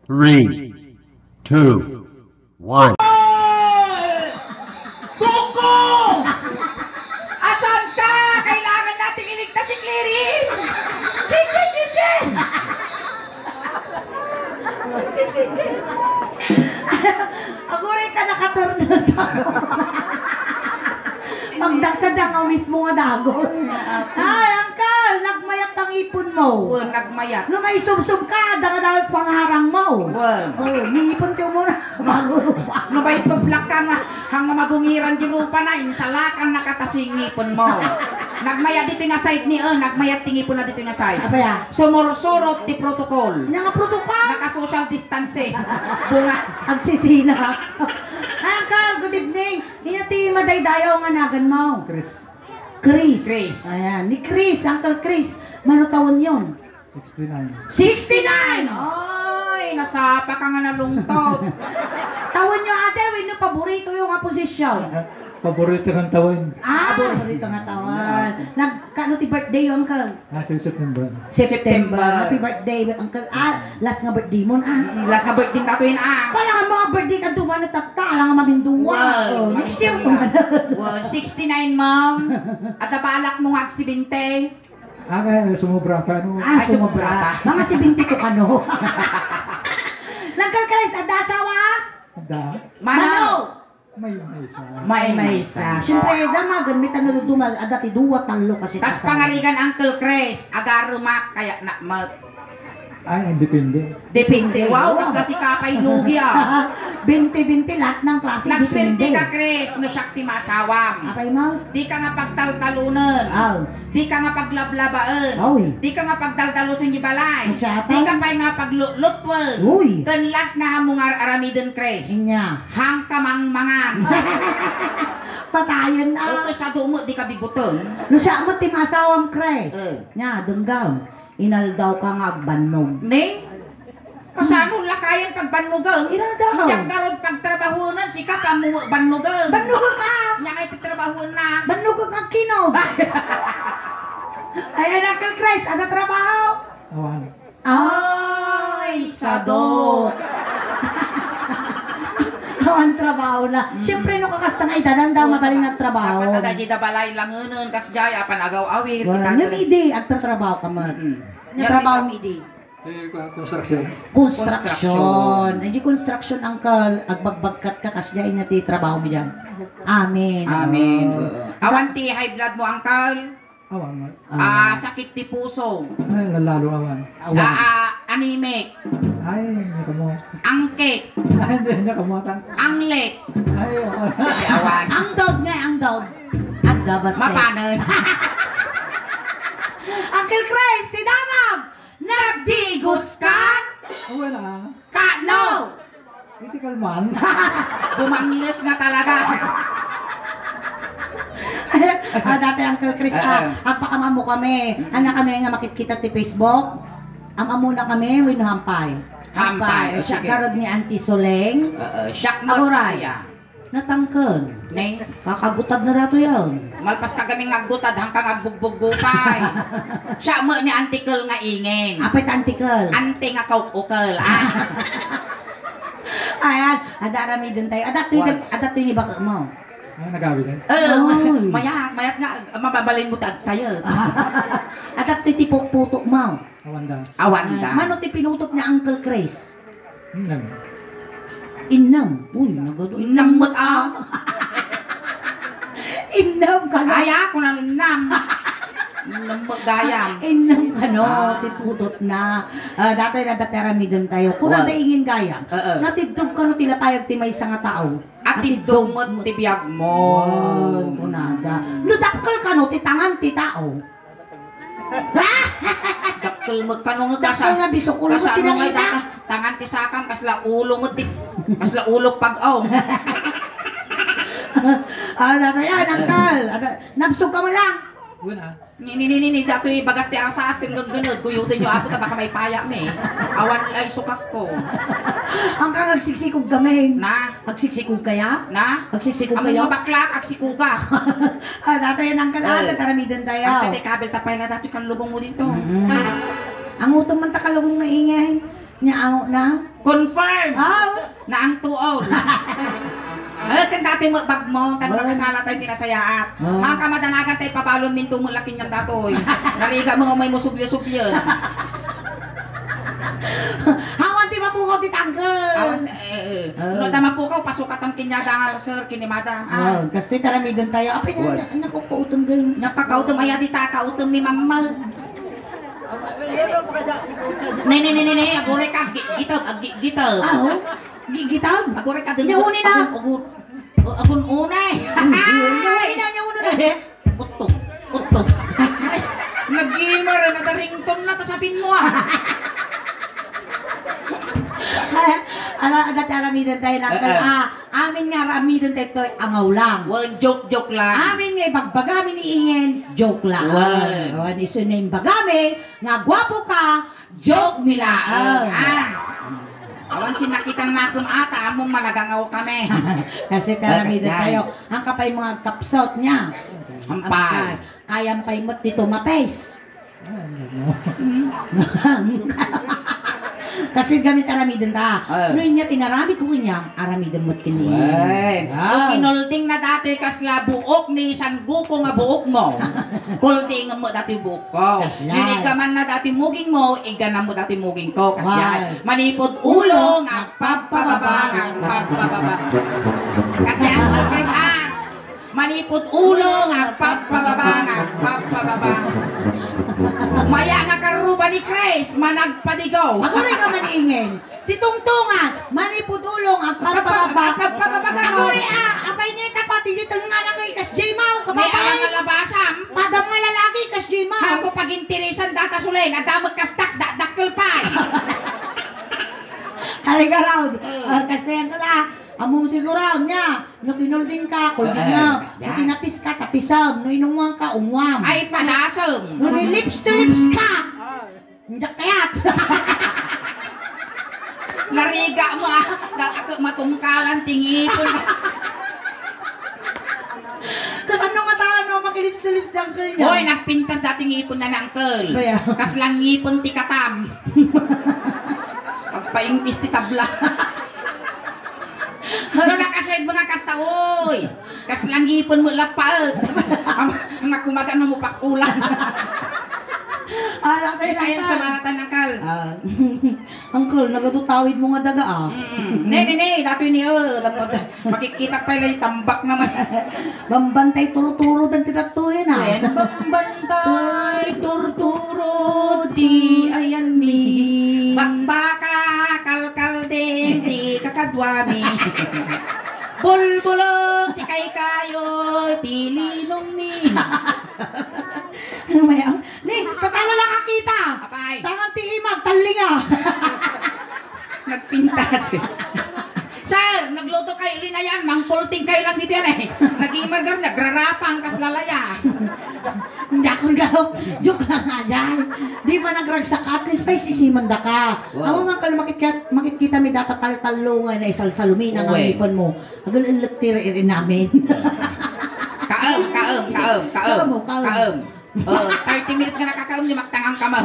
3, 2, 1. Koko! Asan ka? Kailangan natin iligtas si Clary! Chin! Aguray ka nakaturnog ako. Magdagsadang ang mismo nga dagos. Ay, Uncle, nagmayat ang ipon mo. Well, nagmayat. No may sub-sub ka, dangadahos pangharang mo. Well, May ipon ka muna. Magurupa. no ba ito black ka nga, hang magungiran di rupa na, insalakan nakatasingipon mo. Nagmayat dito nga side ni nagmayat tingipon na dito nga side. Apa ya? Sumursurot di protocol. Nga protokol. Naka-social distance Bunga. Agsisina. Uncle, good evening. Hinati madaydayaw nga nagan mo. Chris. Chris. Ayan, ni Chris, Uncle Chris. Mano taon yun? 69! Ay, nasapa ka nga nalungtot. Taon nyo ate, wino paborito yung nga posisyon. Paborito ng tawin. Paborito nga taon. Nagkano ti birthday yung Uncle? Ating September. September. Happy birthday, Uncle. Last nga birthday mo Last na birthday ka tuwin Pala nga mga birthday ka dumano tatta, alang nga maminduwa. Next year kumano. Well, 69 ma'am. At nabalak mo nga 70. Kaya sumubra ka. No? Sumobra. Mga 72 ka no. Nagkalkalis, adasawa? Da. Mano! May isa. Siyempre, damagan, may tanong dumal, adati duwa, talo kasi. Tas pangarigan Uncle Chris, agarumak, kaya na, Ay, depende. depende. Wow, kas kasi kapay lugi 20-20 lahat ng klase. Nagswerte ka Chris, no syakti masawam. Apay mo? Di ka nga pagtaltalunan. Di ka nga paglablabaan. Di ka nga pagtaltalusan yung balay. Magsata? Di ka pa nga paglutwan. Uy. Kanlas nga hamong aramiden Chris. Inya. Hang kamang mangan. Patayan O sa dumo, di ka biguton. No siya mo timasawam Chris. Nya, dunggaw. Inaldaw ka nga banog. Ne? Kasano lakayan pagbanugang? Inaldaw. Yak darod pagtrabahunan, sika ka mo banugang. Banog ka! Nya kay titrabahon na. Banog ka kinog. Ay, Uncle Chris, ano trabaho? Awan. Ay, sadot. Ang trabaho na. Siyempre, no kakasta nga idanan daw magaling nagtrabaho. Dapat na di da balay langunon kas jay apan agaw-awir. Yung ide, agtatrabaho ka man. Yung trabaho mo ide. Construction. Construction. Hindi construction, Uncle. Agbagbagkat ka kasya inati trabaho mo dyan. Amen. Amen. Awan ti high blood mo, Uncle. Awan. Sakit ti puso. Ay, lalalo awan. Anemic. Ay, nakamo. Angkit. Ay, hindi, nakamuatan. Anglet. Ay, awan. Awan. Ang dog nga, ang dog. At gabas Mapanan. Uncle Chris, tinamag! Nagdigos ka? Wala. Kano? Hindi kalman. Bumangles na talaga. Dati Uncle Chris, agpakamamo kami. Anak kami nga makikita ti Facebook. Ang amuna kami, winuhampay. Hampay. Siya karod ni Auntie Soleng. Siyak mo. Agoray. Natangkad. Ne? Kakagutad na dato yan. Malpas ka kaming agutad hanggang agbugbog-gupay. Siya mo ni antikal nga ingin. Apay ta antikal. Ante nga kaukukal. Ayan, adarami din tayo. Adatoy ni baka mo. Ay, nagabi din. Mayat nga, mababalin mo tag sayo. Adatoy ti putok mo. Awanda. Awanda. Mano ti pinutot ni Uncle Chris? Lang. Inam. Uy, nagado. Inam mo't Inam ka no? Aya ko na inam. Inam mo't gayam. Inam ka no? Tiputot na. Dati na dateramidon tayo. Kung nadaingin gayam. Natidog ka no tila payag ti may nga tao. At idong mo't tibiyag mo. Kunada. Nudakkel ka no ti tangan ti tao. Dakkel mo't kanong Dakkel nga bisukulo mo tinakita. Tangan ti sakam kasla ulo mo't kasla ulo pag-aw. Yan, Uncle. Nabsog ka mo lang. Wala. Ni datoy bagas ti arasas ting gagganod kuyutin nyo ako ta baka may paya me. Awan ay sukak ko. Ang ka nagsiksikog kami. Na, Magsiksikog kaya? na. Magsiksikog Ang kayo? mga baklak ag sikuga. Dati yan ang kalala, taramidan Ang tayo. tete kabel tapay na datoy kan lubong mo dito. Ang utong man takalugong na ingay. Nyao na? Confirm Ah, na ang tuol. Kan dati mo bag mo, tan makasala tayo tinasayaat. Mga kamadanagan tayo pabalon min tumulakin niyang datoy. Nariga mo may musubyo-subyo. hawan ti mapukaw ti tangkel. Awan, no tama po ka, pasukat ang kinyada sir, kini madam. Kasi taramidon tayo. Apay na, nakukautom gayon. Nakakautom aya di ta kautom ni mamal. Ne, agore ka gitab. Aho? Gigitag? Agore ka Nyahuni na. Agun unay. Nyahuni na. Utog. Nag-gamer na ringtone na ta sapin mo ah. Dati aramidon tayo lang. Amin nga aramidon tayo ito angaw lang. Well, joke lang. Amin nga bagbagami ni Ingen, joke lang. Wow. Iso na yung bagami, nga gwapo ka, joke milaan. Awan sinakitan na akong ata, among malagangaw kami. Kasi taramidon tayo. Ang kapay mga kapsot niya. Ampay. Kayang paimot dito mapes. Kasi gamit aramidon ta. Noon niya tinarami ko niya, aramidon mo't kini. Kinolding na dati kasla buok ni Sanguko nga buok mo. Kulding mo dati buok ko. Linig ka man na dati muging mo, igana mo dati muging ko. Kasi manipod ulo, nga papababa. Kasi ang Chris manipod ulo, nga papababa. Maya nga karuba ni Chris, managpadigaw. Ako rin ka maningin. Titungtungan, manipudulong, ang papababa. Ako rin apay niya tapati dito nga na kay Kas J-Mau. May ang alabasam. Padang nga lalaki, Kas J-Mau. Ako pag intirisan data suling, at damot kastak, dakkel pa. Halika raw. Kasi ang kala, among siguraw niya, no kinulding ka, kulding nga, no tinapis ka, tapisam, no inungwang ka, umwam. Ay, padasong. No lips to lips ka. Hindi kayat. Nariga mo matungkalan tingipon. Tapos ano nga tayo, no, makilips to lips ng kanya. Hoy, nagpintas dating ipon na ng uncle. Kaslang ipon ti katam. Pagpaimpis ti tabla. Ano nakasaid mga kastawoy? Kaslang ipon mo lapaut. Ang nakumagan mo pakulan. Ala tayo Ayan sa malatan ng kal. Uncle, nagatutawid mo nga daga Ne, datoy niyo. Makikita pa yung tambak naman. Bambantay turo-turo dan titatuhin Bambantay turo-turo di ayan mi. Bakbaka kalkal din di kakadwami. Bulbulong ti kay kayo ti linong mi. Ano ba yan? Ni, tatalo lang kakita. Apay. Tangan ti imag, talinga. Nagpintas. Sir, nagluto kayo rin na yan. Mangpulting kayo lang dito yan eh. Nag-imargar, nagrarapang kas lalaya. Hindi akong galaw. Joke lang nga dyan. Di ba nagragsak ka? At least pa isisimanda ka. Ang mga makit kita may datatal-talungan na isalsalumin ang ipon mo. Hanggang ilagtiri namin. Kaem. 30 minutes nga nakakaum, limaktang ang kamaw.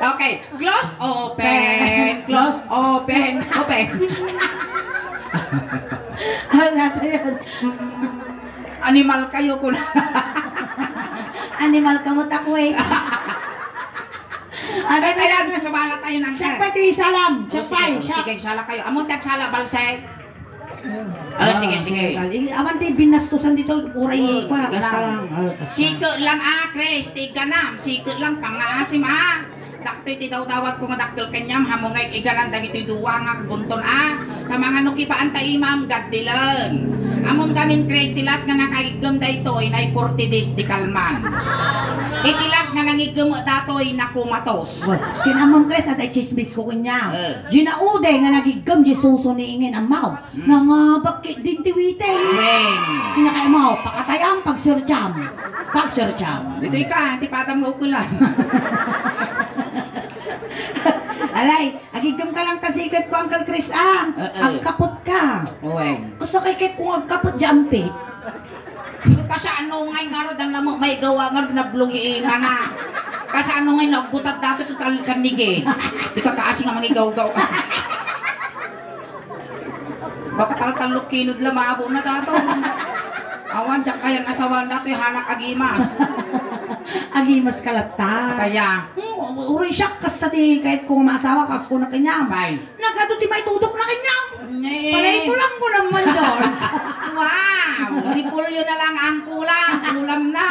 Okay, close, open. Animal kayo ko na. Animal ka mo takway. Ano tayo, sumala tayo ng Siya pa ito isalam. Sige, sala kayo. Amon sala balsay. Sige. Aman tayo binastusan dito. Uray ko. Siko lang Chris. Tiga na. Siko lang pangasim Daktoy ti daw-dawat ko nga daktil kanyam. Hamungay igalan dagito'y duwa nga kagunton Kamanga nukipaan tayo imam gaddilan. Amon gamin Chris, tilas nga nakaigam daytoy na 40 days di kalman. Itilas nga nangigam datoy na kumatos. Kinamang Chris at ay chismis ko kanya. Ginaude nga nagigam di suso ni Ingen amaw. Nga bakit din tiwite. Kinakay mo, pakatayang pagsurcham. Dito'y ka, ti patam mo ukulan. Alay, agigam ka lang tasikat ko, Uncle Chris, ang kapot ka. Gusto kay kit kung ang kapot jampit. Kasi ano ngay nga ro, dan mo may gawa nga na blungi na. Kasi ano ngayon, nagutat dati kanig eh. Di ka kaasi nga mangigaw-gaw. Baka tal-talok kinod lamabo na dato. Awan, diyan kayang asawan dato yung hanak agimas. Agimas kalata. Kaya, Uri siya, kasta di kahit kung masawa kas ko na kanya. bay. Nagado ti may tudok na kanya. Nee. Palito lang mo naman, George. Wow! Ripulyo na lang ang kulang. Ulam na.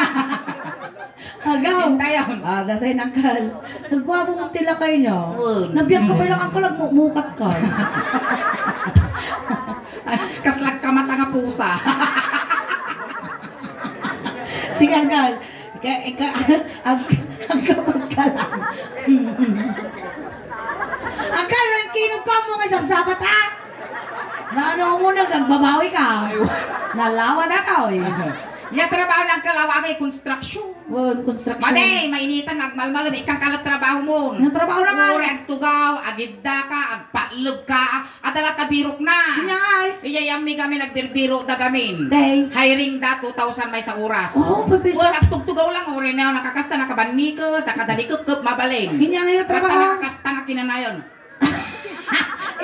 Agaw. Hintayon. Datay nakal. Nagwapo mong tilakay niya. Nabiyag ka pa lang ang kalag, mukat ka. Kaslag ka mata nga pusa. Sige, Angkal. Ang kapag ka lang. Angkal, ang kinod ka mo kay Sabsabat, ha? Na ano mo nagbabawi ka? Nalawa na ka, oy. Nga trabaho ng kalawangay, construction. Construction. Made, mainitan, agmalmalam, ikang kalat trabaho mo. Yung trabaho na nga. Uri, agtugaw, agidda ka, agpalog ka, adalat na birok na. Inyay. Iyayami kami nagbirbiro da gamin. Day. Hiring da 2,000 may sa oras. Oo, pipisa. Well, nagtugtugaw lang, uri na nakakasta, nakabanikos, nakadalikop-kop, mabalin. Inyay yung Basta trabaho. nakakasta nga kinanayon.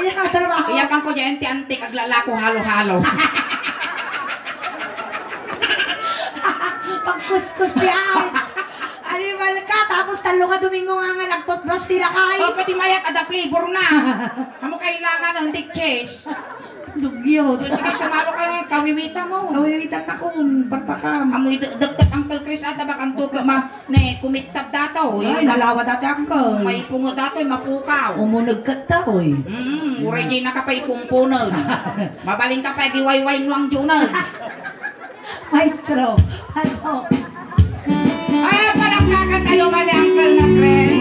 Inyay yung trabaho. Iyapang ko dyan, antik, aglalako, halo-halo. Pagkuskus di ayos. Animal ka, tapos talo ka Domingo nga nagtoothbrush tila kayo. O, katimayat, ada flavor na. Amo kailangan ng tick chase. Dugyot. Sige, sumalo ka ng kawiwita mo. Kawiwitan na kung patakam. Amoy dagdag Uncle Chris at bakang tuka ne kumitab dato. Ay, nalawa dati ako. May pungo dato mapukaw. Umunag ka ta, oy. Uray jay nakapay kumpunan. Mabaling ka pa giwayway nuang junan. Maestro. Ano? Ay, panangkakan tayo mali Uncle na Chris.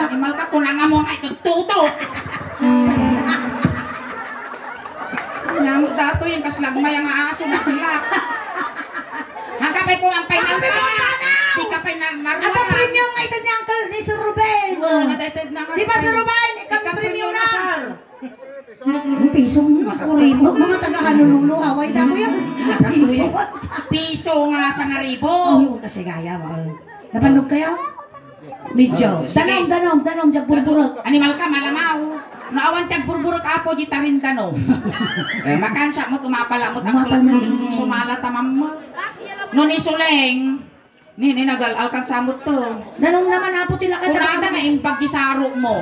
Imal ka kunang mo ay tututo. Namo dato yung kaslagmay ang aso na hilak. Hanggang may kumampay na ka. Di ka pa'y naruan. Ang premium nga ito ni Uncle ni Sir Ruben. Nadated na ka. Di ba Sir Ruben? Ikaw premium na. sir. Piso mo nakuribo. Mga taga-hanululo. Haway na ko yan. Piso. Piso nga sa ngaribo. Oo, kasi gaya. Napanog kayo? Medyo. Danom, jag burburot. Animal ka, malamaw. Naawan tiyag burburot apo, di tarin tano. Makansya mo, tumapalamot ang sumala tamam mo. Nung isuleng, nini nagal kan samot to. Danom naman apo tila ka. Kurada na yung pagkisaro mo.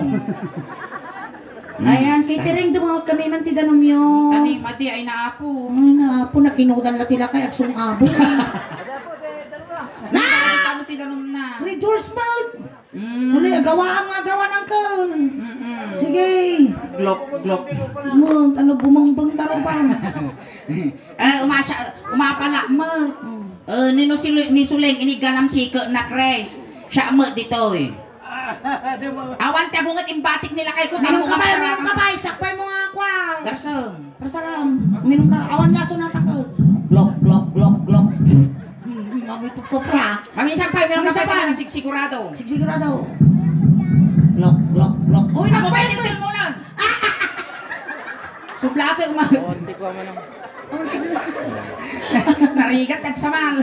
Ayan, si Tiring dumawag kami man ti danom yun. Tani, madi ay naapo. Ay na apo, nakinudan na tila kay aksong abo. Na! Ano ti danom na? Redoors mouth. Uli, gawa ang mga gawa ng kan. Sige. Glok. Ano, bumangbang taro pa. Umapala mo. Ni Suleng, iniganam sika na Chris. Siya mo dito eh. Awan ti agungat imbatik nila kay ko. Minum kapay, sakpay mo nga kwa. Darsong. Rasalam, minum ka, awan laso na tako. Glok. Mami tuktok ra. Maminsan pa, meron ka pa na sigurado. Sigurado. Glok. Uy, naku, pwede mo lang. Suplate, Hindi ko man ang... narigat, nagsamal.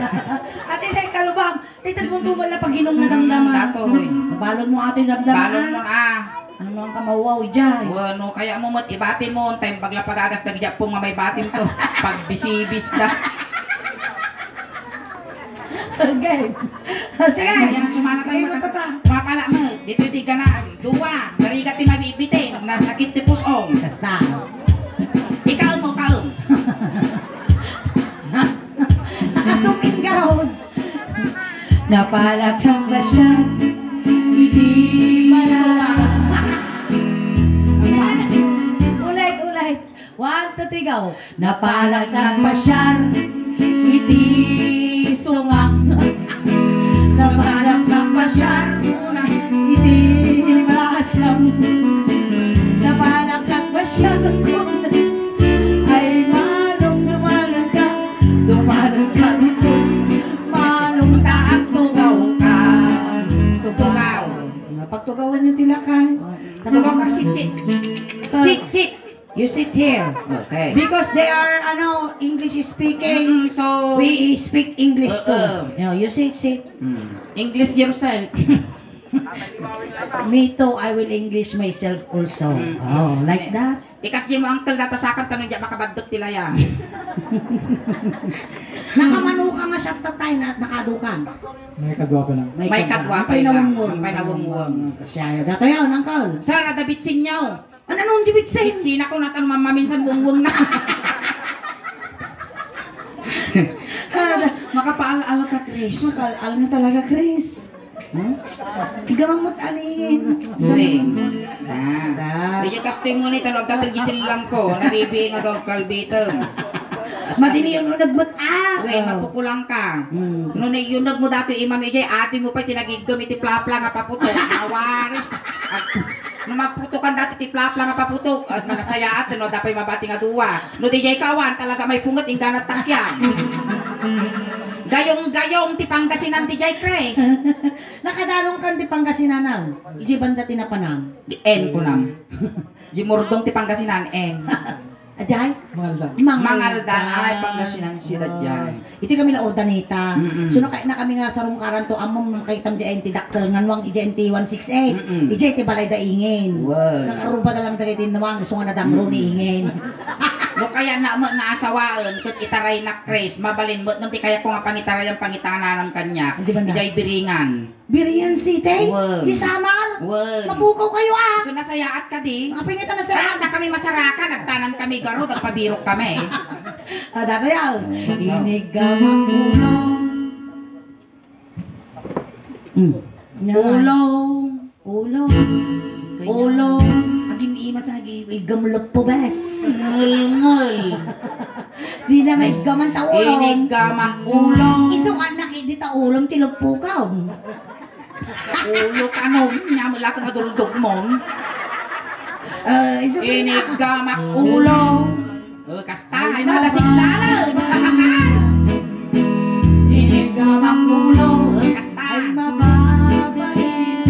Ate, dahil kalubang, titan mong tumala pag inom na damdaman. Datoy. Balon mo ate damdaman. Balon mo na. Ano naman ka mawaw, dyan. Bueno, kaya mo mat ibatin mo, time paglapagagas nagyap po nga may batin to. Pag bisibis na. Okay. Sige. Kaya sumala tayo mapala mo. Dito tiga na. Duwa. Narigat ti mabibitin. Nasakit ti pusong. Basta. Ikaw mo, kaum. Nakasuming garod. Napalakang ba siya? Hindi malala. Ulit. 1, 2, 3, go. Napalakang ba siya? Hindi sungang. Napalakang ba siya? Hindi Tumanan ka dito, manong taak tugaw ka. Tugaw. Pagtugawan niyo tila ka. Tugaw ka, sit. Sit. You sit here. Okay. Because they are, English speaking. So, We speak English too. You sit. English yourself. Me too, I will English myself also. Oh, like that? Ikas di mo uncle datasakan tanong di makabadot tila ya. Nakamano ka nga siya tatay na nakadukan. May kadwa pa lang. May kadwa pa May lang. nawangwang. May nawangwang. Kasi dato yaw, nangkal. Sir, adabitsin nyo. Ano nung dibitsin? Bitsin ako natanong mamaminsan wungwung na. Makapaal-al ka, Chris. Makal na talaga, Chris. Igamang mo't anin. Uy. Hindi kastoy mo ni talog katagisil lang ko. Naribing ako kalbito. Madini yung unag mo't Uy, mapukulang ka. Nung yunag mo dato imam ijay, ate mo pa tinagigdom iti plapla nga paputok. Awaris. Nung maputukan dati ti plapla nga paputok. At manasayaat, dapat mabati nga duwa. No di jay kawan, talaga may pungat ingganat takyan. Gayong ti Pangasinan ti jay Chris. Nakadalong kan ti Pangasinan. Iji banda tinapanang. N ko nam. Jimurdong ti Pangasinan, N. Ajay? Mangaldan. Mangaldan ay Pangasinan sila dyan. Ito kami na ordanita. Mm-mm. So na kami nga sa rungkaran to among nakaitam di NT Dr. Nganwang INT 168. IJ ti balay da ingin. Wow. Nakaruba na lang dagay din nawang gusto nga nadamro ni ingin. No kaya na mo nga asawaan ket itaray na Chris mabalin mo nung ti kaya ko nga pangitaray ang pangitana ng kanya. Di ba na? Ijay biringan. Birian City? Wow. Di Samar? Wow. Mapukaw kayo ah. Kung nasayaat ka di. Ang pingita na Saan sa na kami masarakan, nagtanan kami garo, nagpabirok kami. dato yaw. Inigamang ulo. Ulo. Ulo. Ulo. Agim ima sa igamlot po bes. Ngul-ngul. Di na may gaman ta ulo. Inigamang ulo. Isong anak hindi ta ulong tilagpukaw. Ulo ka no, nyamula ka madulog mon. Inigamang ulo. Kasta, ay na, lasing lalan. Inigamang ulo. Kasta. Ay mababayin.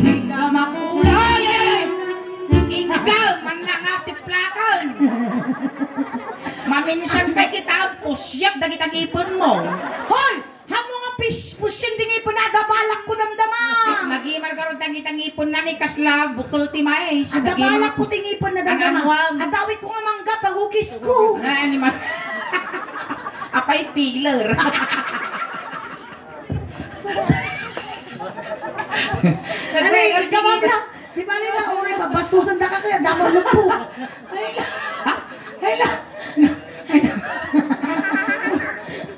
Inigamang ulo. Ikaw, man lang apiplakan. Maminsan pa kita ang pusyak, dagitang ipon mo. Hoy! Hamo nga pusyan din ipanagabalak ko damdama. Nagimar karon dagitang ipon na ni Kasla, bukol ti mais. Adabalak ko tingipon na damdama. Anawag. Adawit ko nga mangga pagukis ko. Ni ma. Apay pillar. Alay, gamang na. Di ba nila, uri, babastusan na ka kaya damang lupo.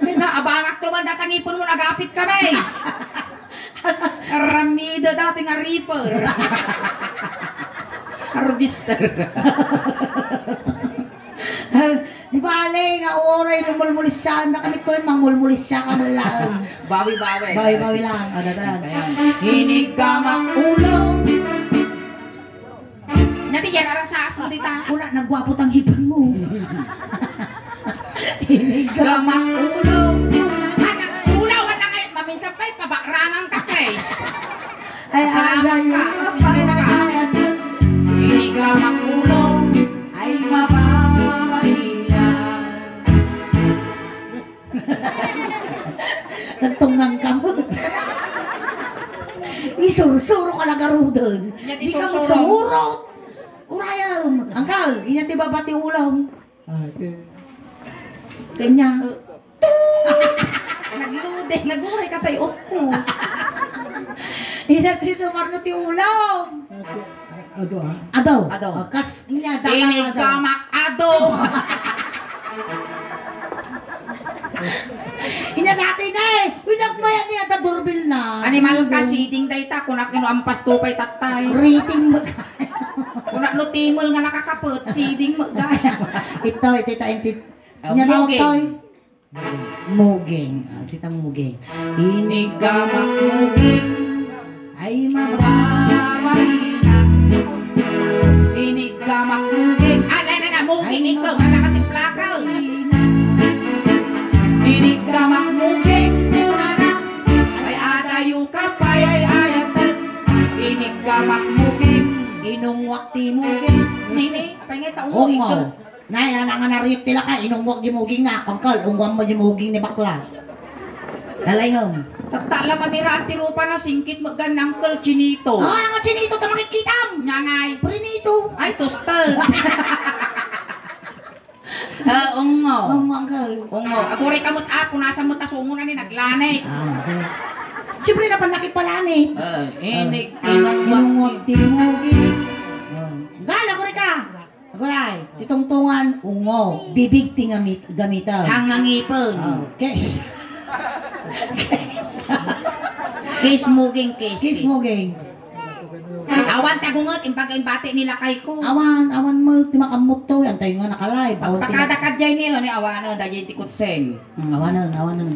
Ay na, abangak to man datang ipon mo nagapit kami. Ramida dati nga reaper. Harvester. Di ba alay, nga oray, lumulmulis siya. Na kami ko yung mangmulmulis siya ka lang. Bawi-bawi. Bawi-bawi lang. Adadan. Hinigamang ulo. Nati yan, arang sa asmo dita. Una, nagwapot ang hipon mo. Hinigamang ulo. Anak, ulaw na kayo. Maminsan pa'y pabakrangang ka, Chris. Ay, Salamat ka. Hinigamang ulo. Ay, mababahilan. Nagtunggang ka mo. Isuro-suro ka lang garudan. Yan, Di ka isursurong. magsamurot. Urayam. Angkal, inati babati ulam. Kanya. Naglude, naguray ka tayo off ko. Inati sumarno ti ulam. Ado ah. Adaw. Adaw. Kas, niya, datang adaw. Hinigamak ado. Inadati na eh. Winagmaya niya ta doorbell na. Animal ka, siding dayta. Kunak nyo ampas tupay tatay. Rating mag... Kunak no timol nga nakakapot, siding mo gaya. ito, iti. Oh, Niya daw muging. toy. Muging. Tita muging. Hinigamak muging. Ay, mababa. Babahinan. Hinigamak muging. Ah, na, muging ikaw. Anak ka tiplakaw. timuging. Nini, apay nga taong mo Ungo. ikaw. Nay, ana nga nariyot tila ka, inungwag jimuging na, kangkal, ungwang mo jimuging ni bakla. Lalayhom. Tagtala mamira at tirupa na singkit mo gan Uncle Chinito. Ah, nga chinito, ta makikitam. Nyangay. Prinito. Ay, toasted. Ungo. Ungo, uncle. Ungo. Aguri kamot ako, nasa mo tasungo na ni naglanay. Ah, sige. Siyempre na panakit pala ni. Inig, Inungwag timuging. Gala, aguri ka. Aguray, titungtungan, ungo, bibig gamita. Hangangipon. Kes. Kiss muging kiss. Kiss muging. Awan tagungot, imbag-imbati nila kay ko. Awan mo, timakamot to, yan tayo nga nakalive. Pagkadakad dyan niyo, ni awanan, dahil tikutseng. Awanan.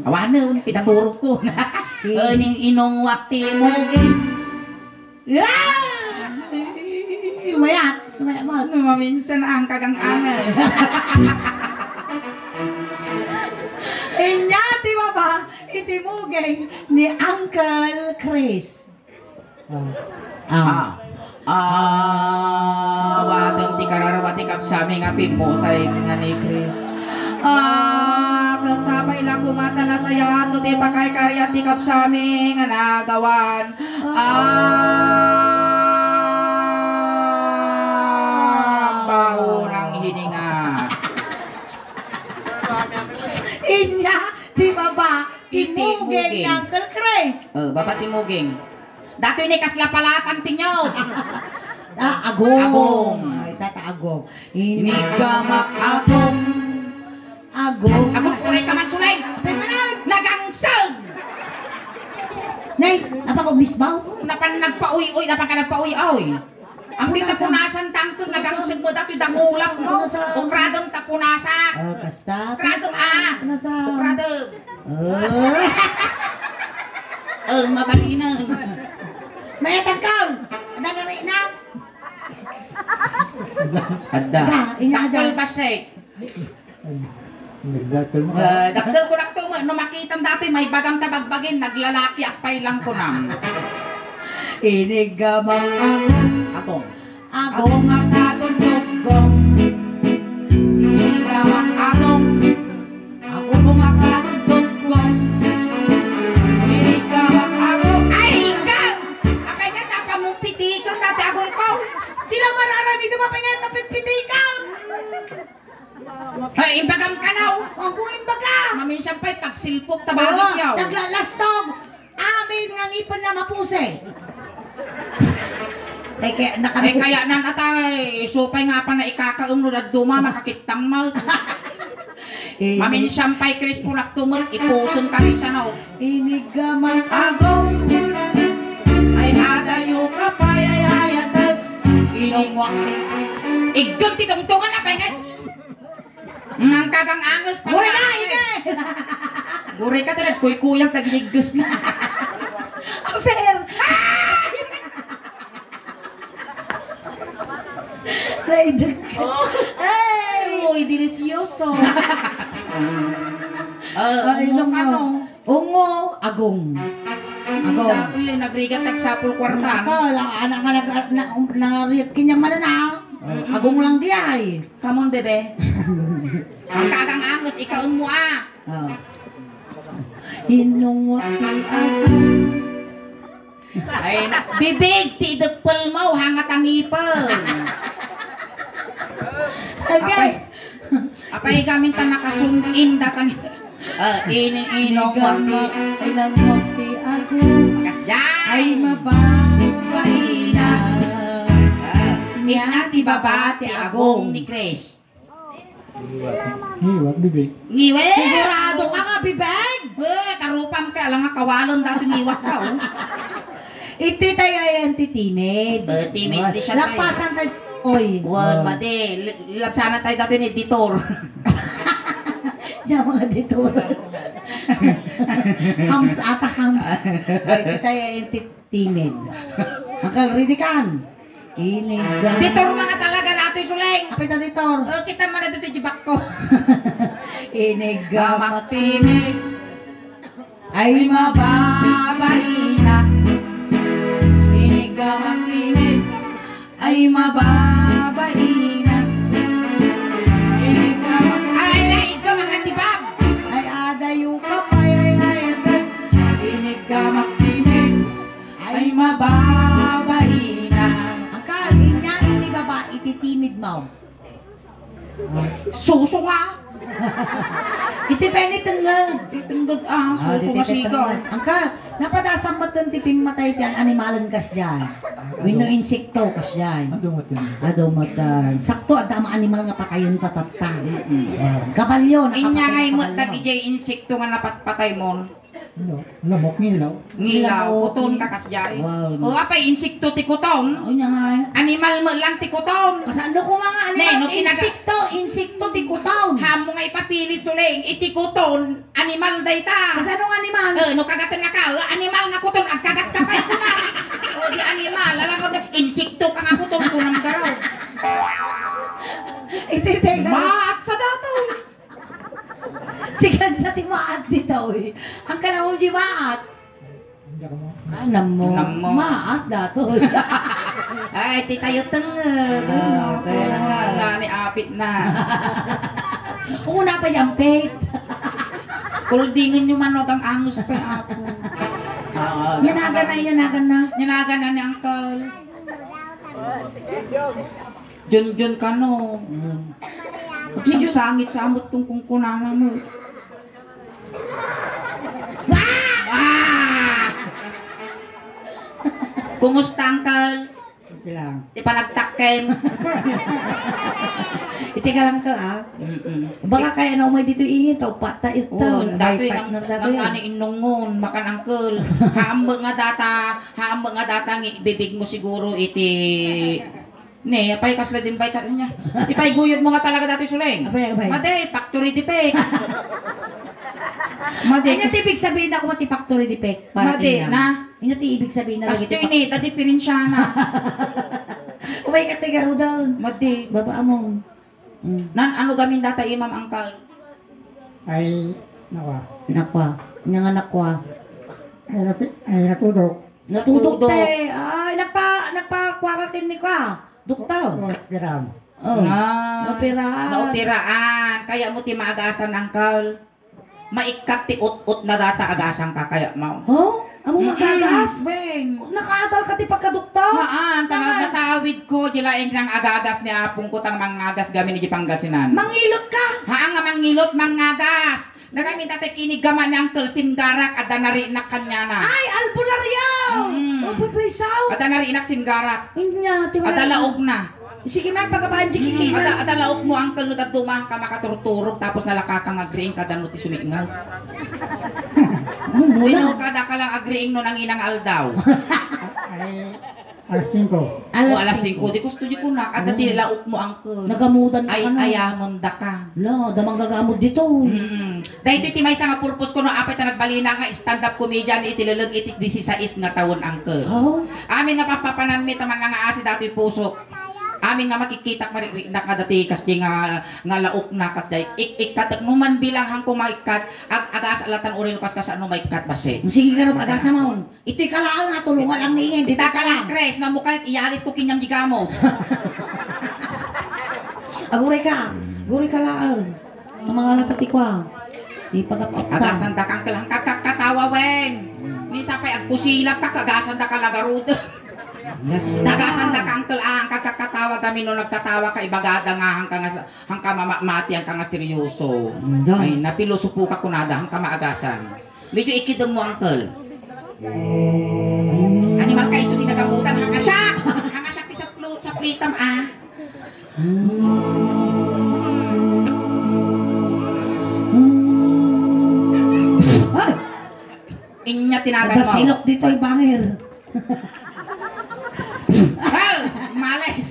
Awanan, pinaturok ko na. Ning inong wakti muging. Lumayat mo. Maminsan ang kagang-angas. Inya, di ba ba? Itimugay ni Uncle Chris. Wadong ti kararawati kapsami nga pimposay nga ni Chris. Kansapay lang kumata na saya, to di pa kay karyati kapsami nga nagawan. Bao ng hininga. Inya, di ba ba? Itimugay Itimugay ni Uncle Chris. Babat timuging. Dati ni kaslapalatang tinyo. Agong. Agong. Ay, tata agong. Inigamak agong. Agong. Agong puray ka man sulay. Nagangsag. Nay, napakog misbaw? Napan nagpauy-uy, napan ka nagpauy-uy. Ang di tapunasan tangkol nagangsag mo dati dangulak mo. Ukradong tapunasak. Kasta. Ukradong Nasa. Ukradong. Mabalinan. Mayatang ka! Ada na rin na! Ada. Daktal basay. Nagdakal mo ka. Daktal ko nakto mo. No makitam dati may bagang tabagbagin. Naglalaki akpay lang ko na. Inigamang Atong. agong ang natutugong. Inigamang atong. Agong ang natutugong. Inigamang atong. Ay, ikaw! Apay nga tapa mong pitikang dati agong ko. Tila mararami na mapingat na pitpitikang! Ay, imbagam ka na. Agong imbaga! Maminsan pa'y pagsilpok tabagos yaw. Naglalastog! Amin nga ngipon na mapuse! Ay, Kaya nan atay, supay nga pa na ikakaumno na duma, makakitang mal. Maminsan pa'y Chris punak tumot, ipusun ka rin sa naot. Inigamang Agong, ay adayo ka pa'y ayayatag. inongwak ni Igag ti tungtungan apay nga. Ang kagang angas pa. Gure na! Ine! Gure ka talaga, kuy-kuyang tagigigos na. Fair! Raidag ka! Ay! Uy, delicioso. Ay, Ano? Ungo, agong. Agong. Uy, nabrigat nagsapul kwartan. Anak nga nangariyat kinyang manana. Agong lang di ay. Come on, bebe. Ang kagang angas, ikaw mo Hinungwak ti agong. Ay, bibig, ti idagpal mo, hangat ang ipal. Okay. Apay gamit ta nakasungin datang. Ining-inong Gamak, inangwak ti agong. kasyan. Ay mababahina. Inati babati agong ni Chris. Hiwat, bibig. Ngiwe! Sigurado ka nga, bibeg! Tarupam ka lang nga kawalon dati ngiwat ka. Iti tayo ay timid. Timid di siya tayo. Lapasan tayo. Oy. Wal, mati. Lapsana tayo dati ni editor. Diyan mga dito. Hams ata hams. Iti tayo ay timid. Ang ready kan. Inigang. Editor mga talaga natin suleng. Kapit na editor. Kita man na dito jibak ko. Inigang Matimig. ay Mababahina. Inigamak timid. Ay mababahina. Suso nga. Iti pengi tenggad. Titinggad suso nga sigaw. Angka, napadasan mo itong tiping matay tiyan, animalan kas dyan. Wino insekto kas dyan. Adumot yun. Adomatan. Sakto, at tama animal nga pa kayon tatatang. Kabalyo, Inya ngay mo kabalyo. tagijay insekto nga napatpatay mo. Ano? Lamok ngilaw. Ngilaw, Ngilaw. kuton ka kasjay. Wow. O apay insekto ti kuton. O niya nga. Animal mo lang ti kuton. Kasano ko mga Ne, animal? no, kinaga- Insekto, tikutaw. Hamo nga ipapilit suling, iti kuton, animal dayta. Kasano nga animal? No kagatan na ka, animal nga kuton, agkagat ka pa ito na. O di animal, alam ko na, insekto ka nga kuton, kunang garaw. Ititay ka. Maat sa dato. Sigan sa timaat dito eh. Ang kalawang di maat. Hindi ako mo. Anam mo. Anam mo. Maat dato. Ay, ti tayo tengah. Kaya na nga. Nga ni apit na. Una pa yung pet. Kuldingan nyo man ang angus pa ako. Yanagan na. Nyanagan na ni Uncle. Jun ka no. Medyo sangit sa amot tong kungkunana mo. Kumusta, Uncle? Okay lang. Di pa nagtakem. Itiga lang ka ah. Baka kaya na umay dito ingin. Tau pata ito. Oh, dati partner sa ang ani inungon, makan Uncle. Haambag nga data ng ibibig mo siguro iti ne, apay kasla din bay ka niya. Ipay guyod mo nga talaga dati suleng. Abay. Made, factory defect. Ay, Made, nati ibig sabihin ako mati factory defect. Made, na. Inati ibig sabihin na Kasto ini, dati pirinsyana. Umay ka tigaro daw. Made, Baba mo. nan ano gamin data imam Uncle? Ay, nawa. Nakwa. Nga nakwa. Ay, natudok. Natudok Natudok. te. Ay, nagpa-kwa ka ni kwa. Duktaw. O, piram. Oh. Naopiraan. Naopiraan. Kaya mo ti maagasan, Uncle. Maikat ti ut-ut na data agasan ka kaya mo. Oh? Amo magagas? Ben. Nakaatal ka ti pagkaduktaw? Haan, tanang natawid ko, dilaing nang agagas ni apong ko tang mangagas gamin ni Pangasinan. Mangilot ka? Haan nga mangilot mangagas. Nagamin tate kinig gaman ni Uncle Singarak at narinak kanya na. Ay, albularyaw! Oh, pagpaisaw! At narinak Singarak. Hindi niya, At laog na. Sige man, pagkabaan di kikita. At laog mo Uncle no dumang ka makaturturog tapos nalakakang agriing ka dano ti sumingal. Wino kada ka lang agriing no nang inang aldaw. Ay, alas 5. O alas 5, di gusto di ko na. Kada ti laog mo Uncle. Nagamudan ka Ay, na. ayamon da ka. La, damang gagamod dito. Dahil ti may nga purpose ko no apay ta nagbalina nga stand-up comedian itilalag iti 16 nga taon Uncle. Oh? Amin nga papapanan mi taman nga asi dati pusok. Amin nga makikita maririk na kadati kasi nga laok na kasi ikat numan bilang hang kumaikat agas alatan urin kas ano maikat base. Sige ka rin, agasa mo. Ito'y kalaan nga, tulungan lang niingin. Dita ka lang Kres na mukha ialis ko kinyam di gamot. Aguray ka. Aguray ka lang. Ang mga natatikwa. Di pagkapapta. Agasan da kang kalang kakatawa wen. Ni sapay agkusilap ka kagasan da ka lagarud. Nagasan da kang ang kakatawa kami no nagtatawa ka ibagada nga hang ka mamati ang ka nga seryoso. Ay napilosopo ka kunada hang ka maagasan. Medyo ikidong mo Uncle. Animal ka iso di nagamutan hang asyak. Hang asyak ti sa plitam ah. Ay! Inya tinagan mo. Nagasilok dito ay bangir. Hey! Males!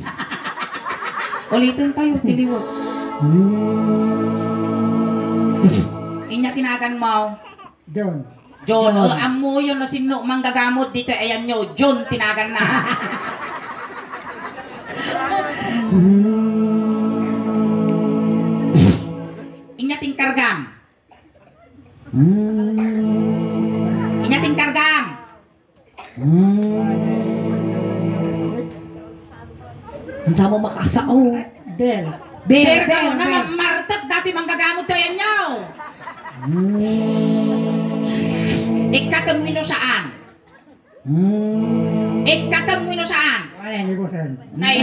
Ulitin tayo, tiliwag. Inya tinagan mo. John. John, amo yun no sino manggagamot dito, ayan nyo, John tinagan na. Inya tingkargam. Inya tingkargam. Ang sama makasao. Del. Pero kayo na martet dati manggagamot tayo ayan nyo. Ikatamwino saan? Ikatamwino saan? Ay, libusan. Nay,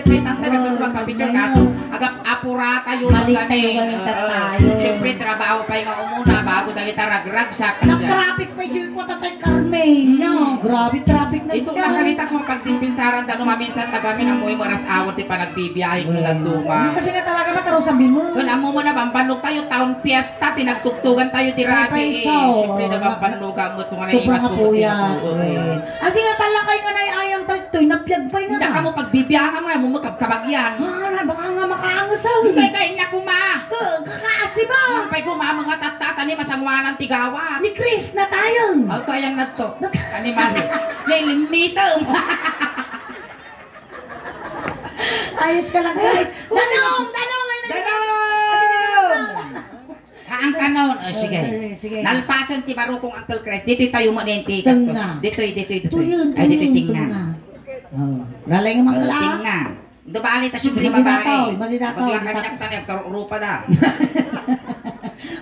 Bakit may tanta nagkagwag ka-picture kaso agap apura tayo Mali kami. tayo kami tayo. Siyempre trabaho pa yung umuna bago tayo ragrag sa kanya. Nag-traffic pa yung ko tatay Carmen. No, grabe traffic na Ito siya. nakalita ko pagdispensaran tano maminsan tagamin ang mo maras awat di pa nagbibiyahe ko lang duma. Kasi nga talaga mataro sabi mo. Kun amo mo na bambanog tayo taon fiesta tinagtugtugan tayo di rabi. Ay, so, Siyempre nagbabanog mo so nga Sobrang imas ko. kapuyat. Ati nga talakay nga na ayang tagtoy, napyag pa nga Hindi na. ka mo pagbibiyahe mo magkabagyan. Ah, baka nga makaangasaw. Hindi kay niya kuma. Kakaasi ba? Pay kuma mga tatata ni masangwanan tigawan. Ni Chris na tayo. Ay kayang nato. Animal. Lilimito. Ayos ka lang guys. Tanong! Ang kanon. Sige. Sige. Nalpasan ti barukong Uncle Chris. Dito tayo mo nenti. Tingna. Dito. Tuyun. Ay dito tingna. Oh, lalay nga mga lang. Tingna. Dubali ta siyempre Madidataw, babae. madidataw. Maglakanyak tanay karupa da.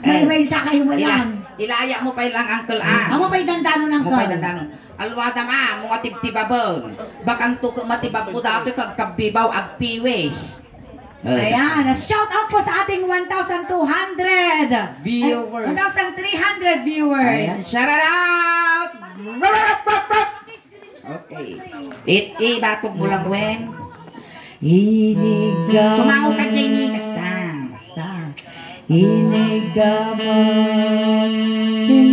May isa kayo walang. Ilaya mo pa lang Uncle A. Amo pa'y dandano ng Mo kal. pa dandanon. Alwada ma, mga tibtibabon. Bakang tuko matibab ko dato kag kabibaw ag piwes. Ayan, shout out po sa ating 1,200 Viewers. 1,300 viewers. Ayan, shout out! Okay. Batog mo lang, Gwen. Inigaman. Sumango ka, Jenny. Basta. Basta. Inigaman niya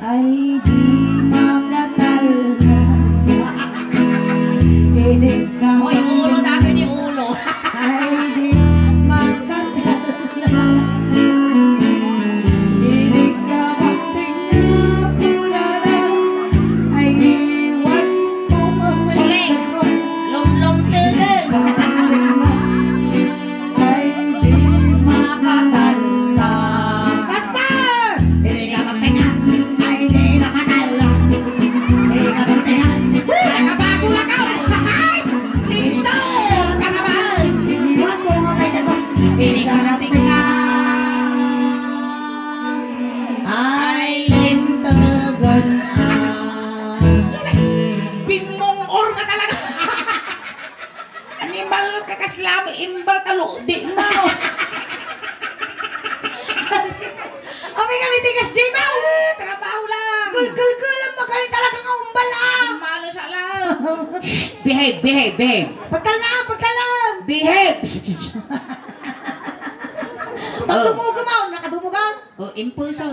ay di makatalhan. Inigaman Oy, ulo dati ni ulo. ay di makatalhan. Inigaman tingnan ko na lang ay iwan ko ang Suling. Lom-lom tegen. ay di makatalhan. Basta! Inigaman tingnan ay di makatalhan. Inigaman tingnan Ay, kabaso lang ka. Lindo. Pagabal. iwan ko ang may dalawa. Inigaman tingnan. Ay lintagan Bingmong or ka talaga. Animal ka kaslab, imbal talo, di mano. Kami kami tigas J-Bow! Trabaho lang. Gul-gul-gul lang magaling talaga ng umbal lang! Malo siya lang. Behave, behave, behave. Pagtalam! Pagtalam! Behave. Pag dumugaw, nakadumugaw? Impulso.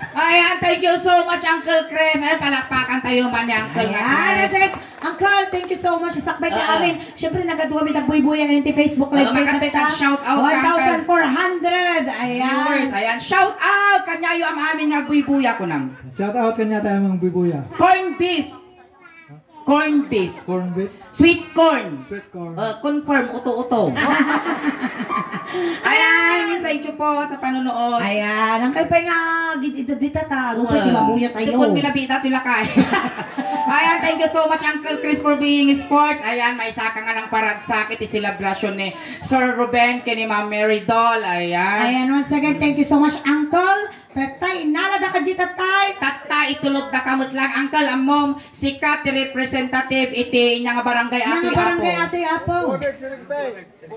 Ayan, thank you so much, Uncle Chris. Ayan, palakpakan tayo man ni Uncle Ayan, Chris. Uncle, thank you so much. Isakbay ka Oo. amin. Siyempre, nagaduwami nagbuy-buy ang yung Facebook Live. Oo, makatay kang shout out, 1,400. Viewers, Ayan. ayan, shout out kanya yung amin nga buy-buya ko nang. Shout out kanya tayo mga bibuya. Corn beef. Corn beef. Corn beef, Sweet corn. sweet corn. Confirm, uto-uto. Ayan, thank you po sa panonood. Ayan, ang kay pa nga dito ta. Gupay di mabuya tayo. Tukod minabita tulakay. Ayan, thank you so much Uncle Chris for being sport. Ayan, may saka nga ng paragsak iti celebration ni Sir Ruben kini Ma'am Mary Doll. Ayan. Ayan, once again, thank you so much, Uncle. Tatay, nalada ka di tatay. Tata itulog na kamot lang Uncle amom sikat ti representative iti nya nga barangay Yang Ati barangay Apo. Ate Apo.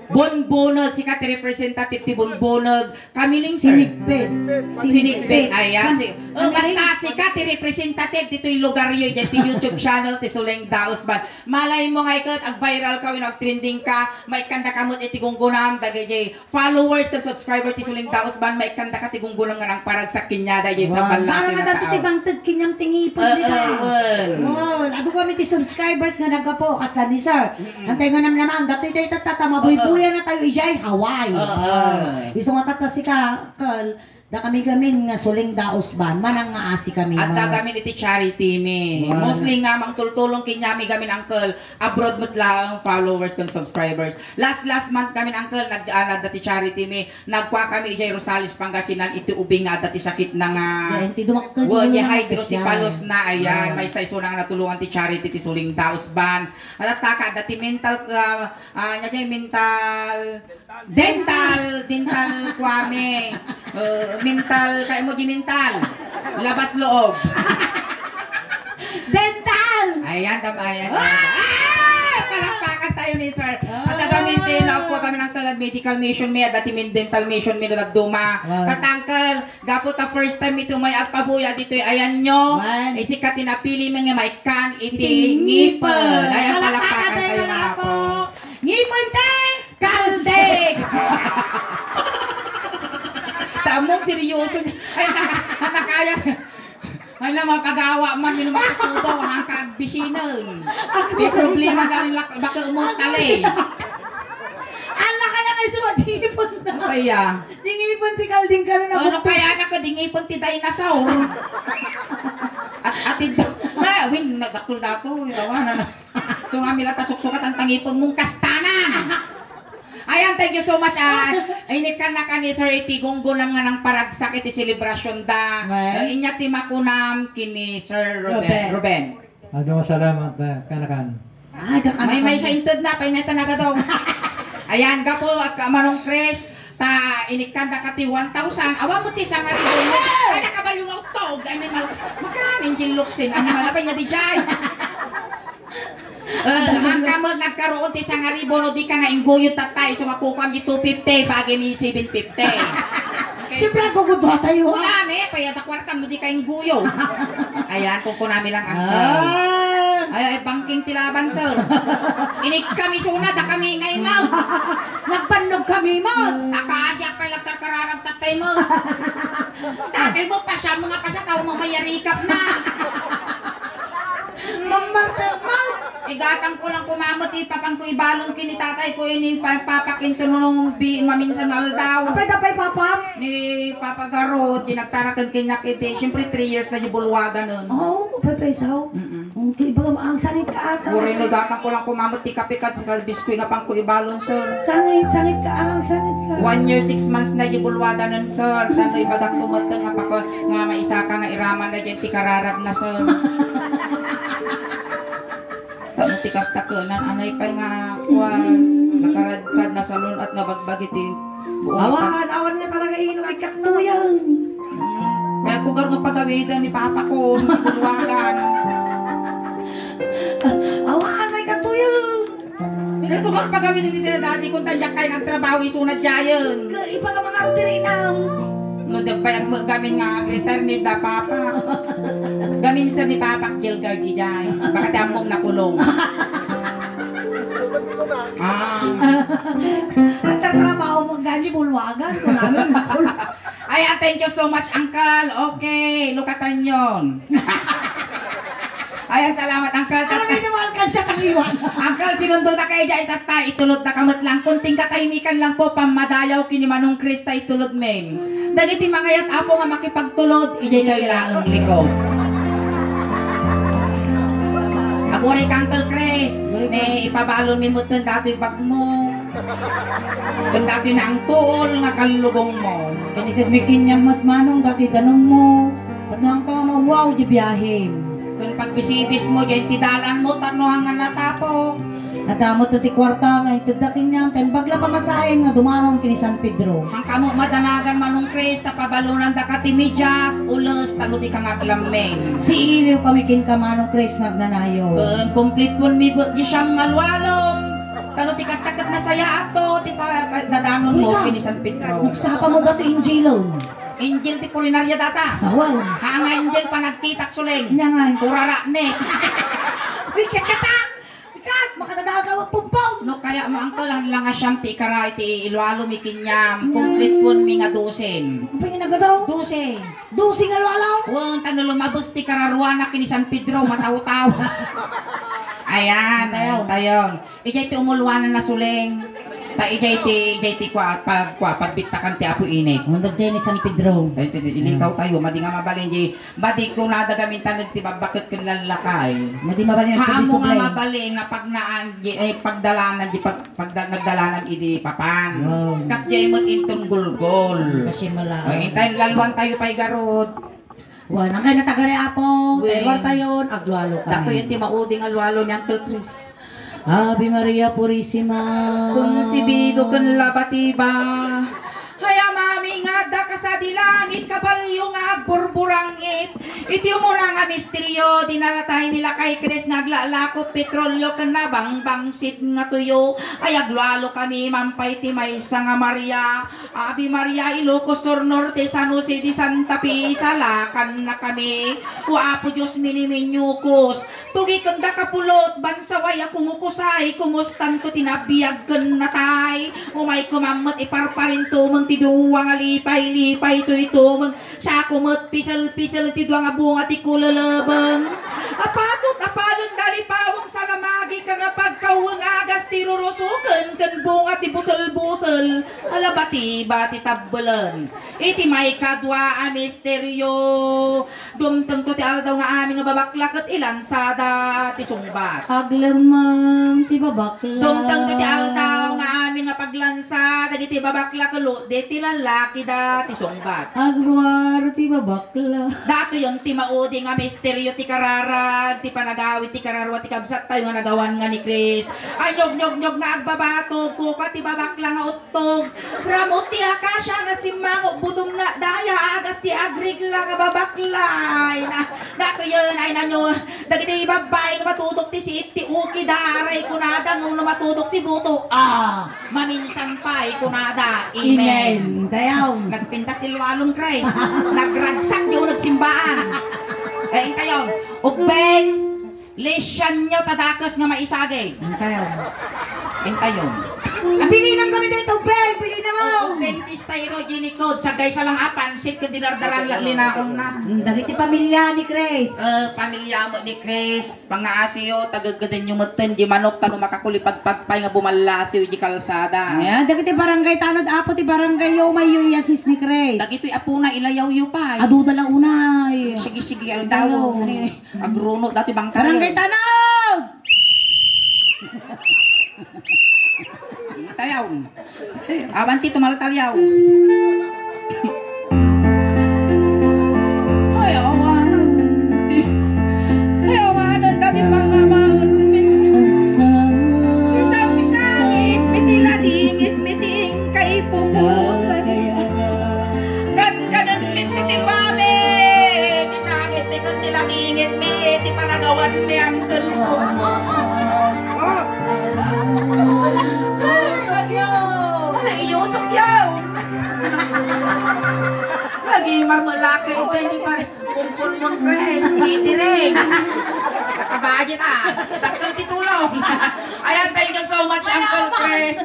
Bonbonag sikat ti representative ti Bonbonag. Kamiling sir. Sinigbet. Sinigbet. Ayan. Ang Basta sikat ti representative dito yung lugar yun. Dito YouTube channel ti Suling Daos Ban. Malay mo nga ikat, ag-viral ka, nag-trending ka, may kanda kamot iti gunggunam, dagay followers and subscriber ti Suling Daos Ban, may kanda ka ti gunggunam nga ng parag sa kinyada yung sa Para balasi nga na dato tao. tibang kinyang tingipon nila. Wow, ado kami ti subscribers nga naga po kasla ni sir. Antay nga naman dato ito'y tatata mabuy-buya na tayo ijay Hawaii. Iso nga tata si Kal, da kami nga Suling Daos Ban, manang nga asi kami. At mga- gamin iti charity ni. Wow. Mostly nga mang tultulong kinyami gamin Uncle abroad mo lang followers and subscribers. Last month gamin Uncle nagdati charity mi. Nagkuha kami ijay Rosales Pangasinan iti ubing nga dati sakit na nga. Yan, ti dumakkel Well, din yung yung hydrocephalus mga na, ayan, Yeah. may saiso na nga natulungan ti charity ti Suling Daos Ban. At taka, dati mental, dental kwame, mental, kaya mo di mental, labas loob. Dental! Ayan, ayan. Palakpakan tayo ni sir. At nagamitin na ako kami ng talad medical mission mi, dati min dental mission mi nagduma. Katangkal, gapot ta first time ito may agpabuya dito ayan nyo. One. Isikat tinapili mga may kan iti ngipon. Ayan, palakpakan tayo mga po. Ngipon tayo! Kaldig! Tamong seryoso niya. Ay, nakaya. Ay naman, pag-awa man yung mga tuto, ang kaagbisinan. May problema na rin baka umutali. Anak kaya kayo sumadipon na. Kaya, Dingipon ti kalding ka na ano kaya na ko, dingipon ti dinosaur. At ito, na, win, nagakul dato, tawanan na. So nga milata suksukat ang tangipon mong kastanan. Ayan, thank you so much. Init ka na ka ni Sir iti gunggunam nga ng paragsak iti celebration da. Well. Inya ti makunam kini Sir Ruben. Ruben. Ado masalamat na kanakan. Ay, kakana. May sainted na, paineta na ka daw. Ayan, gapo, at Manong Chris, ta inikanda ka ti 1,000. Awa mo ti sanga ti doon. Ay, nakabalong autog. Animal, makanin din luksin. Animal, apay nga di jay. Ang kamag nagkaroon ti sa nga ribo, no di ka nga inguyot tatay, so makukam di 250, pagi mi 750. Siyempre, gugudwa tayo. Wala ne, payat ang kwartam, no di ka ingguyo. Ayan, kung namin lang ang ay, bangking tilaban, sir. Inig kami sunad, kami ngay mo. Nagpanog kami mo. Akasya pa lang kararag tatay mo. Tatay mo pa siya, mga pa siya, tao mamayarikap na. Mamartamal. Igatang ko lang kumamot, ipapang ko ibalon kini tatay ko, ini papakinto nung maminsan aldaw. Apay papa. Ni Papa Garot, dinagtarakan kinyak iti. Siyempre 3 years na bulwagan nun. Oh, pepesaw. Iba ang sangit ka ata. Uri no gatang ko lang kumamot, ikapikat sa kalbiskuy nga pang ko ibalon, sir. Sangit ka ang sangit ka. 1 year, 6 months na bulwagan nun, sir. Tano ibagak tumutang nga pako nga maisa ka nga iraman na dyan, tikararag na, sir. Tano tikas takunan, anay pa nga kuwan. Nakaradkad na salon at nabagbagitin. Awan nga talaga inom ikat to yan. Kaya kung gano'n pagawidan ni Papa ko, bulwagan. Awan may ikat to yan. Kaya kung gano'n pagawidan ni Daddy kung tadyak kayo ng trabaho, isunad jayan. Iba ka mga rutinam. No, dapay ang gamin nga agritar ni da Papa. Gamin sir ni Papa, Gilgar Gijay. Baka tamong nakulong. Nagtatrabaho mo gani bulwagan ko namin makul. Ayan, thank you so much, Uncle. Okay, lukatan yon. Ayan, salamat, Uncle. Ano may namalkan siya kaliwan? Uncle, sinundo na kayo dyan, tatay. Itulod na kamot lang. Kunting katahimikan lang po, pamadayaw kini Manong Krista itulod men. Dagiti mga yat apo nga makipagtulod, ijay kayo laang likod. Aburay ka, Uncle Chris. Ne, ipabalon mi mo tan dati bag mo. Tan dati na ang tuol nga kalugong mo. Kanikad may kinyamot manong dati danong mo. Tanong ka mawaw di biyahe. Kung pagbisibis mo, dyan tidalan mo, tanuhan nga natapok. Natamot na ti kwarta nga itadaking niyang tembagla pamasahin nga dumanong kini San Pedro. Ang kamo madanagan Manong Chris, tapabalunan da ka ti medyas, ulos, talo di kang aglamen. Si Iliw kami kin ka manong Chris nagnanayo. Complete one mi di siyang ngalwalom. Talo ti kastakat na saya ato, ti dadanon mo Uy, kini San Pedro. Nagsapa mo dati Injilon. Angel ti kulinarya data. Awal. Hanga angel pa nagkitak suling. Inyangan. Kurara ne. Bikat ka ta! Bikat! Makadadaga wag pumpaw! No kaya mo angkol lang lang asyam ti ikaray ti ilwalo mi kinyam. Complete one mi nga dosen. Ang pangin nagadaw? Dose. Dusing alwalaw? Huwag tanong lumabos ti kararuanak kini San Pedro, mataw-taw. Ayan, tayon. Ijay ti umulwanan na suling. Ta ijay ti pagbitakan ti apo init. Mundag dyan ni San Pedro. Ilikaw tayo, madi nga mabalin di. Madi kung nadagamintan ti babakit ken lalakay. Madi mabalin ang Haamo nga subi-sublay. mabalin nga pagnaan pagdalanan di nagdalanan idi papan. Wow. Kas jay mot inton gulgol. Kasi mala. Ay intayin lalwan tayo pay garod. Wala kay natagari apo. Wen. Tayo tayon agwalo ka. Dako yung timauding alwalo ni Uncle Chris. Ave Maria Purisima. Konsibido kan labatiba. Haya mami nga da ka sa dilangit kabalyo nga agburburangit. Iti mo na nga misteryo dinalatay nila kay Chris nga aglalako petrolyo kan nabangbangsit nga tuyo. Ay aglalo kami mampay ti maysa nga Maria. Ave Maria Ilocos Sur Norte San Jose di Santa Pisa lakan na kami. Wapo Diyos miniminyukos. Tugi kanda kapulot bansaway kumukusay kumustan ko tinabiyag ken natay. Umay kumamot iparparin to ti duwa nga lipay-lipay ito mag sa kumot pisal-pisal ti duwa nga bunga ti kulalabang apatot apalon dali pawang salamagi ka nga pagkawang agas ti rurusukan kan bunga ti busal-busal alabati bati tabbalan iti may kadwa a misteryo dumtang to ti aldaw nga amin nga babaklak at ilansada ti sumbat Aglamang ti babakla. dumtang to ti aldaw nga amin nga paglansa, dagiti babakla kulo, deti lalaki da ti sungbat. Agruaro ti babakla. Dato yon ti maudi nga misteryo ti kararag, ti panagawit ti kararwa ti kabsat tayo nga nagawan nga ni Chris. Ay nyog nga agbabato ko ka ti babakla nga utog. Ramot ti akasya nga simango budong nga daya agas ti agrigla nga babaklay. Dato yon ay nanyo dagiti babae nga matudok ti siit ti uki daray kunada nga matudok ti buto. Maminsan pa kunada. Amen. Tayaw. Nagpintas ti lualong Christ. Nagragsak yung nagsimbaan. Kaya tayo, ukbeng, lesyan nyo tadakas nga maisagay. Tayaw. Tayo. Pili nang kami dito, Ben! Pili na mo! Ukbeng ti styrogenicode, sagay sa lang apan, sit ko dinardaran linakong na. Dagiti pamilya ni Grace. Pamilya mo ni Chris, pangaasiyo, tagagadan yung matan, di manok, tano makakulipagpagpay nga bumalasiyo di kalsada. Ayan, dagiti barangay tanod apo ti barangay yo may yu yasis ni Grace. Dagito'y apuna ilayaw yu pa. Aduda lang unay. Sige, aldaw. Agruno, dati bang Barangay tanod! Tayaw. Abanti tumaltalyaw. Ay, awanan dati mga maun. Isang-isangit, mitiladingit, miting kay pumusan. Ganan miti mame, di sangit, mi kantilagingit, mi ti panagawan mi angkel ko. Iusok yaw. Lagi marmalaki ito, hindi pa rin kumpul mong press, itiring. Nakabadget Dakal titulong. Ayan, thank you so much, Uncle Chris.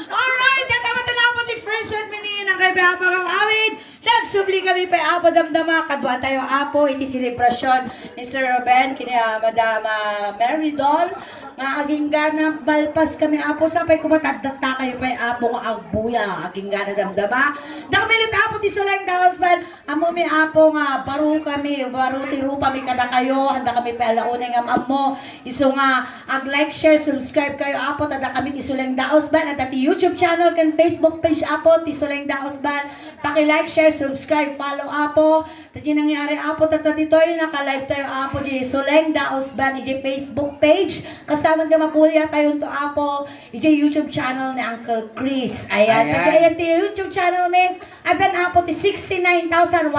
Alright, nakamatan na po ti first set minin ang kay Beapa kang awin. Nagsubli kami pa apo damdama. Kaduan tayo apo, iti selebrasyon ni Sir Ruben, kini Madama Mary Doll. Nga aging gana, balpas kami apo, sapay kumatagdata kayo pa apo nga agbuya. Aging gana damdama. Nakamilit apo ti Sulang Daosban. Amo mi apo nga, baro kami, baro tiru pa mi kada kayo. Handa kami pa alaunay nga amo. Iso nga, ag-like, share, subscribe kayo apo. Tada kami ti Sulang Daosban. At ti YouTube channel kan Facebook page apo, ti Sulang Daosban. Paki-like, share, subscribe, follow apo. Tadi nangyari apo, tata dito'y naka-live tayo apo di Sulang Daosban, iji Facebook page. Kasama nga mapulya tayo to apo, iji YouTube channel ni Uncle Chris. Ayan, tadi ayan ti YouTube channel ni, adan apo ti 69,100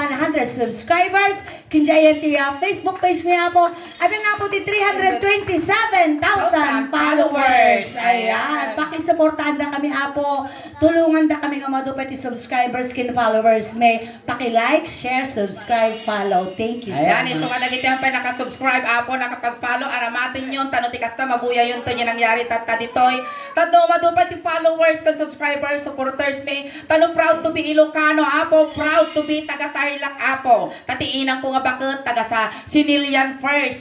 subscribers. Kinjayan ti Facebook page ni apo, adan apo ti 327,000 followers. Ayan, pakisuportahan na kami apo. Tulungan na kami nga madupay ti subscribers kin followers may paki-like, share, subscribe, follow. Thank you so Ayan, much. ito nga nagitihan pa nakasubscribe apo, nakapag-follow, aramatin yun, tanong ti kasta, mabuya yun to yung nangyari tata ditoy. Tanong madupay ti followers, kan subscribers, supporters may, tanong proud to be Ilocano apo, proud to be taga-Tarlac apo. Tatiinan ko nga bakit, taga sa Sinilian first,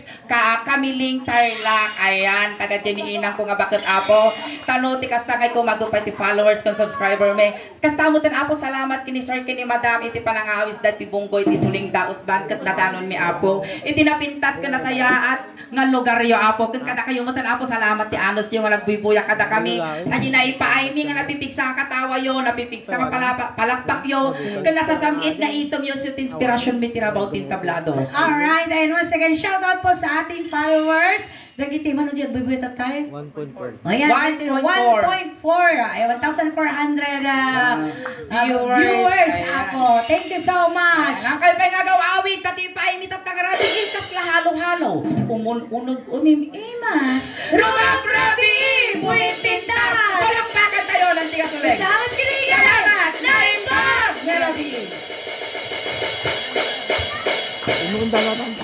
kamiling Tarlac. Ayan, taga-diniinan ko nga bakit apo. Tanong ti kasta kay ko madupay ti followers, kan subscriber may. Kasta mo tan apo, salamat kini sir kini madam iti panangawis dati bunggoy ti Suling Daosban ket nadanon mi apo. Iti napintas ka na saya at nga lugar yo apo. Ket kada kayo mo tan apo, salamat ti anos yo nga nagbubuya kada kami. Adi na ipaay mi nga napipigsa ka katawa yo, napipigsa ka palakpak yo. Ket nasasamit na isom yo sa inspirasyon mi tirabaw tin tablado. Alright, and once again, shout out po sa ating followers. Dagiti man diyan bubuy ta tayo. 1.4. Ayan, 1.4. 1.4. Ay 1,400 viewers ako. Thank you so much. Ang kayo pa nga gawawit, tati pa imitap tagarabi, ikas lahalo-halo. Unog umimimas. Rumagrabi, buwitinda. Walang pakat tayo, lantiga sulit. Salamat kiniya. Salamat. Naisog. Melody. Umunda naman.